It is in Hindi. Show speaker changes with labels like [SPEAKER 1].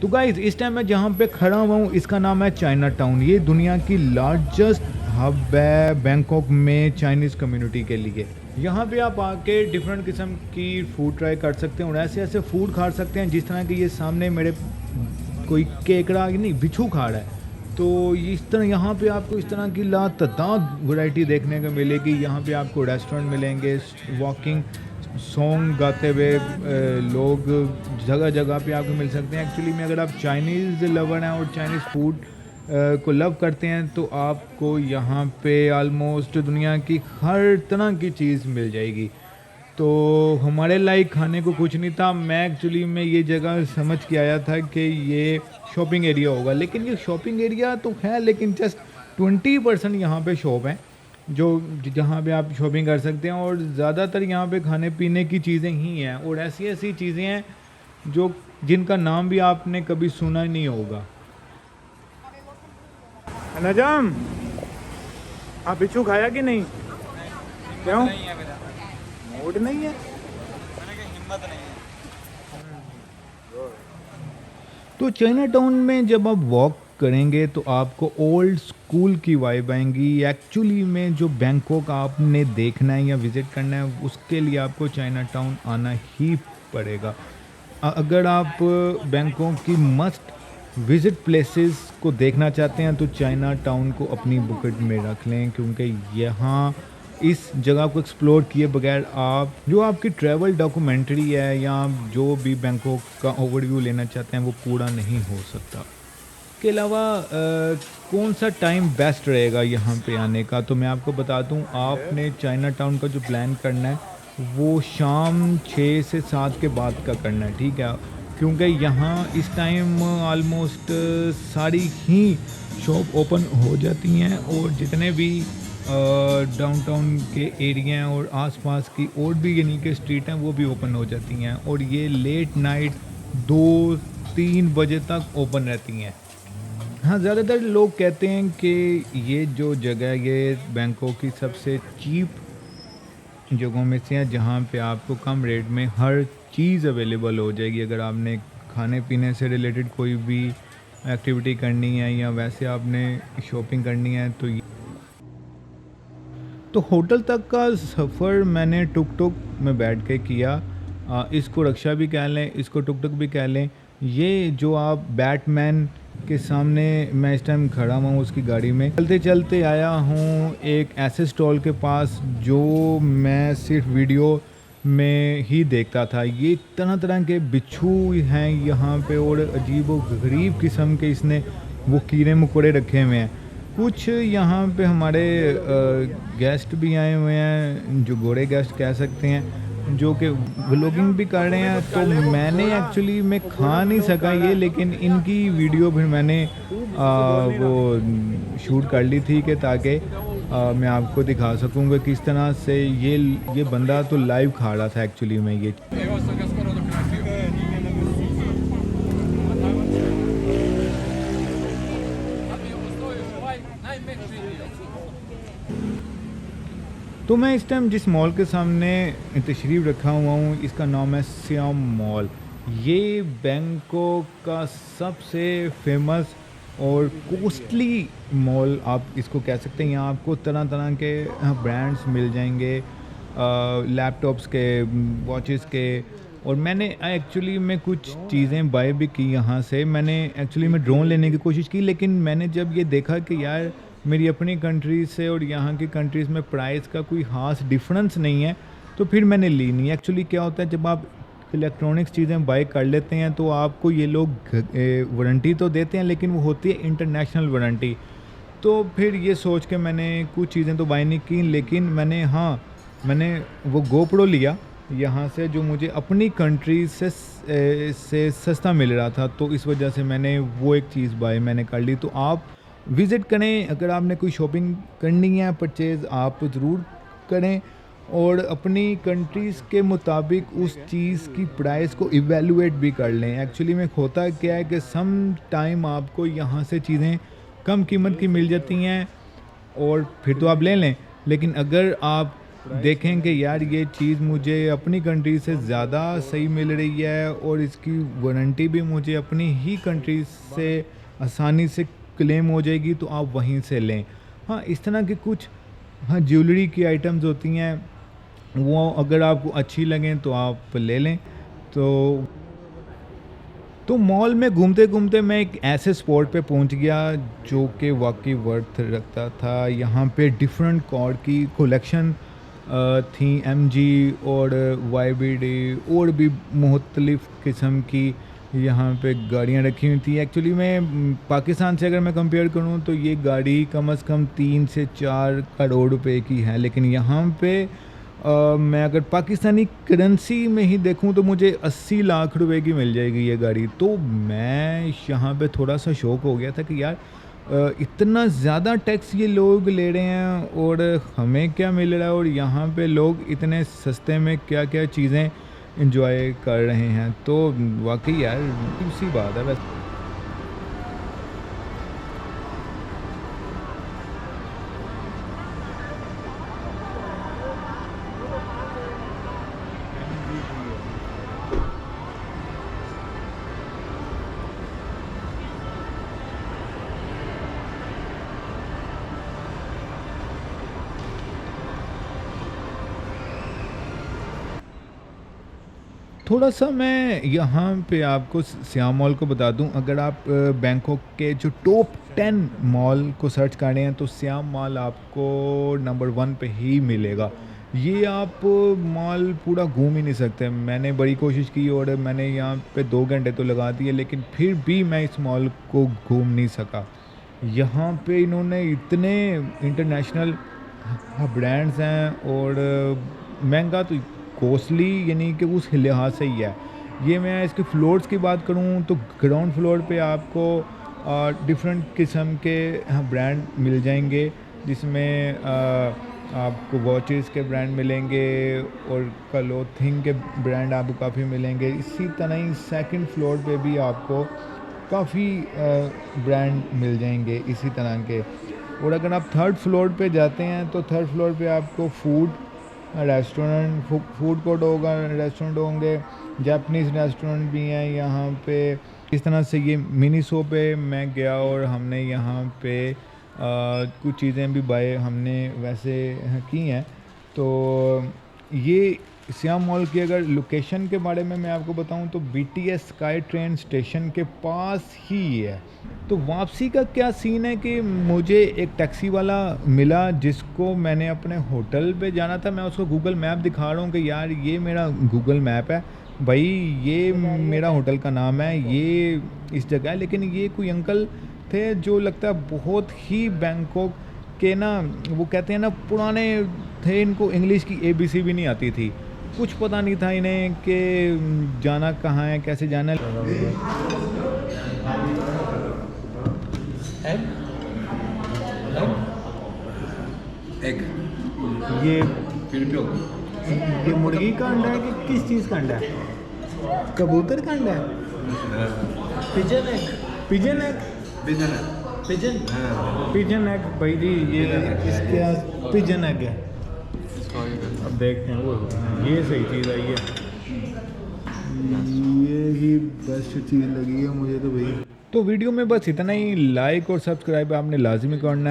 [SPEAKER 1] तो गाइस इस टाइम मैं जहाँ पे खड़ा हुआ हूँ इसका नाम है चाइना टाउन। ये दुनिया की लार्जेस्ट हब है बैंकॉक में चाइनीज़ कम्युनिटी के लिए। यहाँ पे आप आके डिफरेंट किस्म की फूड ट्राई कर सकते हैं और ऐसे ऐसे फूड खा सकते हैं जिस तरह के ये सामने मेरे कोई केकड़ा नहीं बिच्छू खा रहा है। तो इस तरह यहाँ पे आपको इस तरह की लातादाद वैरायटी देखने को मिलेगी। यहाँ पे आपको रेस्टोरेंट मिलेंगे, वॉकिंग सॉन्ग गाते हुए लोग जगह जगह पे आपको मिल सकते हैं। एक्चुअली में अगर आप चाइनीज़ लवर हैं और चाइनीज़ फूड को लव करते हैं तो आपको यहाँ पे आलमोस्ट दुनिया की हर तरह की चीज़ मिल जाएगी। तो हमारे लाइक खाने को कुछ नहीं था। मैं एक्चुअली में ये जगह समझ के आया था कि ये शॉपिंग एरिया होगा, लेकिन ये शॉपिंग एरिया तो है लेकिन जस्ट 20% यहाँ पे शॉप हैं जो जहाँ पे आप शॉपिंग कर सकते हैं और ज़्यादातर यहाँ पे खाने पीने की चीज़ें ही हैं और ऐसी ऐसी चीज़ें हैं जो जिनका नाम भी आपने कभी सुना ही नहीं होगा। नजम, आप बिच्छू खाया कि नहीं? क्यों?
[SPEAKER 2] नहीं है मेरा,
[SPEAKER 1] मूड नहीं है?
[SPEAKER 2] मैंने कहा हिम्मत नहीं है।
[SPEAKER 1] तो चाइना टाउन में जब आप वॉक करेंगे तो आपको ओल्ड स्कूल की वाइब आएंगी। एक्चुअली में जो बैंकॉक आपने देखना है या विज़िट करना है उसके लिए आपको चाइना टाउन आना ही पड़ेगा। अगर आप बैंकॉक की मस्ट विज़िट प्लेसेस को देखना चाहते हैं तो चाइना टाउन को अपनी बुकेट में रख लें, क्योंकि यहाँ इस जगह को एक्सप्लोर किए बगैर आप जो आपकी ट्रैवल डॉक्यूमेंट्री है या जो भी बैंकॉक का ओवरव्यू लेना चाहते हैं वो पूरा नहीं हो सकता। इसके अलावा कौन सा टाइम बेस्ट रहेगा यहाँ पे आने का, तो मैं आपको बता दूँ आपने चाइना टाउन का जो प्लान करना है वो शाम 6 से 7 के बाद का करना है, ठीक है? क्योंकि यहाँ इस टाइम ऑलमोस्ट सारी ही शॉप ओपन हो जाती हैं और जितने भी डाउनटाउन के एरिया हैं और आसपास की और भी यानी कि स्ट्रीट हैं वो भी ओपन हो जाती हैं और ये लेट नाइट 2-3 बजे तक ओपन रहती हैं। हाँ, ज़्यादातर लोग कहते हैं कि ये जो जगह है ये बैंकॉक की सबसे चीप जगहों में से है जहाँ पे आपको कम रेट में हर चीज़ अवेलेबल हो जाएगी। अगर आपने खाने पीने से रिलेटेड कोई भी एक्टिविटी करनी है या वैसे आपने शॉपिंग करनी है तो होटल तक का सफ़र मैंने टुक टुक में बैठ के किया। इसको रक्षा भी कह लें, इसको टुक टुक भी कह लें। ये जो आप बैटमैन के सामने मैं इस टाइम खड़ा हुआ हूँ उसकी गाड़ी में चलते चलते आया हूँ एक ऐसे स्टॉल के पास जो मैं सिर्फ वीडियो में ही देखता था। ये तरह तरह के बिच्छू हैं यहाँ पे और अजीब व गरीब किस्म के इसने वो कीड़े मकोड़े रखे हुए हैं। कुछ यहाँ पे हमारे गेस्ट भी आए हुए हैं जो गोरे गेस्ट कह सकते हैं जो कि व्लॉगिंग भी कर रहे हैं। तो मैंने एक्चुअली मैं खा नहीं सका ये, लेकिन इनकी वीडियो फिर मैंने वो शूट कर ली थी कि ताकि मैं आपको दिखा सकूँगा किस तरह से ये बंदा तो लाइव खा रहा था एक्चुअली में ये। तो मैं इस टाइम जिस मॉल के सामने तशरीफ़ रखा हुआ हूँ इसका नाम है सियाम मॉल। ये बैंकॉक का सबसे फेमस और कॉस्टली मॉल आप इसको कह सकते हैं। यहाँ आपको तरह तरह के ब्रांड्स मिल जाएंगे, लैपटॉप्स के, वॉचेस के। और मैंने एक्चुअली में कुछ चीज़ें बाय भी की यहाँ से। मैंने एक्चुअली में ड्रोन लेने की कोशिश की, लेकिन मैंने जब ये देखा कि यार मेरी अपनी कंट्री से और यहाँ की कंट्रीज़ में प्राइस का कोई ख़ास डिफरेंस नहीं है तो फिर मैंने ली नहीं। एक्चुअली क्या होता है जब आप इलेक्ट्रॉनिक्स चीज़ें बाय कर लेते हैं तो आपको ये लोग वारंटी तो देते हैं लेकिन वो होती है इंटरनेशनल वारंटी। तो फिर ये सोच के मैंने कुछ चीज़ें तो बाय नहीं की, लेकिन मैंने वो गोप्रो लिया यहाँ से जो मुझे अपनी कंट्री से सस्ता मिल रहा था, तो इस वजह से मैंने वो एक चीज़ बाय मैंने कर ली। तो आप विज़िट करें, अगर आपने कोई शॉपिंग करनी है परचेज़ आप ज़रूर करें और अपनी कंट्रीज़ के मुताबिक उस चीज़ की प्राइस को इवैल्यूएट भी कर लें। एक्चुअली में होता क्या है कि सम टाइम आपको यहाँ से चीज़ें कम कीमत की मिल जाती हैं और फिर तो आप ले लें, लेकिन अगर आप देखें कि यार ये चीज़ मुझे अपनी कंट्री से ज़्यादा सही मिल रही है और इसकी वारंटी भी मुझे अपनी ही कंट्री से आसानी से क्लेम हो जाएगी, तो आप वहीं से लें। हाँ, इस तरह के कुछ, हाँ, ज्वेलरी की आइटम्स होती हैं, वो अगर आपको अच्छी लगें तो आप ले लें। तो मॉल में घूमते घूमते मैं एक ऐसे स्पॉट पे पहुंच गया जो कि वाकई वर्थ रखता था। यहाँ पे डिफरेंट कॉर्ड की कलेक्शन थी, एमजी और वाईबीडी और भी मुख्तलिफ़ किस्म की यहाँ पे गाड़ियाँ रखी हुई थी। एक्चुअली मैं पाकिस्तान से अगर मैं कंपेयर करूँ तो ये गाड़ी कम से कम 3 से 4 करोड़ रुपए की है, लेकिन यहाँ पे मैं अगर पाकिस्तानी करेंसी में ही देखूं तो मुझे 80 लाख रुपए की मिल जाएगी ये गाड़ी। तो मैं यहाँ पे थोड़ा सा शौक हो गया था कि यार इतना ज़्यादा टैक्स ये लोग ले रहे हैं और हमें क्या मिल रहा है, और यहाँ पे लोग इतने सस्ते में क्या क्या चीज़ें इंजॉय कर रहे हैं। तो वाकई यार सी बात है वैसे। थोड़ा सा मैं यहाँ पे आपको श्याम मॉल को बता दूँ। अगर आप बैंकॉक के जो टॉप 10 मॉल को सर्च कर रहे हैं तो श्याम मॉल आपको नंबर 1 पे ही मिलेगा। ये आप मॉल पूरा घूम ही नहीं सकते। मैंने बड़ी कोशिश की और मैंने यहाँ पे 2 घंटे तो लगा दिए, लेकिन फिर भी मैं इस मॉल को घूम नहीं सका। यहाँ पे इन्होंने इतने इंटरनेशनल ब्रांड्स हैं और महंगा तो कॉस्टली यानी कि उस लिहाज से ही है। ये मैं इसके फ्लोर्स की बात करूँ तो ग्राउंड फ्लोर पे आपको डिफरेंट किस्म के ब्रांड मिल जाएंगे, जिसमें आपको वॉचेस के ब्रांड मिलेंगे और क्लोथिंग के ब्रांड आपको काफ़ी मिलेंगे। इसी तरह ही सेकंड फ्लोर पे भी आपको काफ़ी ब्रांड मिल जाएंगे इसी तरह के। और अगर आप थर्ड फ्लोर पे जाते हैं तो थर्ड फ्लोर पे आपको रेस्टोरेंट फूड कोर्ट होगा, रेस्टोरेंट होंगे, जापानीज़ रेस्टोरेंट भी हैं यहाँ पे। इस तरह से ये मिनीसो पे मैं गया और हमने यहाँ पे कुछ चीज़ें भी बाय हमने वैसे की हैं। तो ये श्याम मॉल की अगर लोकेशन के बारे में मैं आपको बताऊं तो BTS स्काई ट्रेन स्टेशन के पास ही है। तो वापसी का क्या सीन है कि मुझे एक टैक्सी वाला मिला जिसको मैंने अपने होटल पे जाना था। मैं उसको गूगल मैप दिखा रहा हूँ कि यार ये मेरा गूगल मैप है भाई, ये मेरा होटल का नाम है, ये इस जगह है। लेकिन ये कोई अंकल थे जो लगता है बहुत ही बैंकॉक के ना, वो कहते हैं ना पुराने थे, इनको इंग्लिश की ABC भी नहीं आती थी। कुछ पता नहीं था इन्हें कि जाना कहाँ है, कैसे जाना है।
[SPEAKER 2] एग
[SPEAKER 1] ये
[SPEAKER 2] फिर
[SPEAKER 1] ये मुर्गी का अंडा है कि किस चीज़ का अंडा है? कबूतर का अंडा है? Pigeon egg, pigeon egg, pigeon pigeon egg भाई जी, ये इसके पिजन एग है। अब देखते हैं वो ये सही चीज़ आई है, ये ही बेस्ट चीज़ लगी है मुझे तो भाई। तो वीडियो में बस इतना ही। लाइक और सब्सक्राइब आपने लाजमी करना है।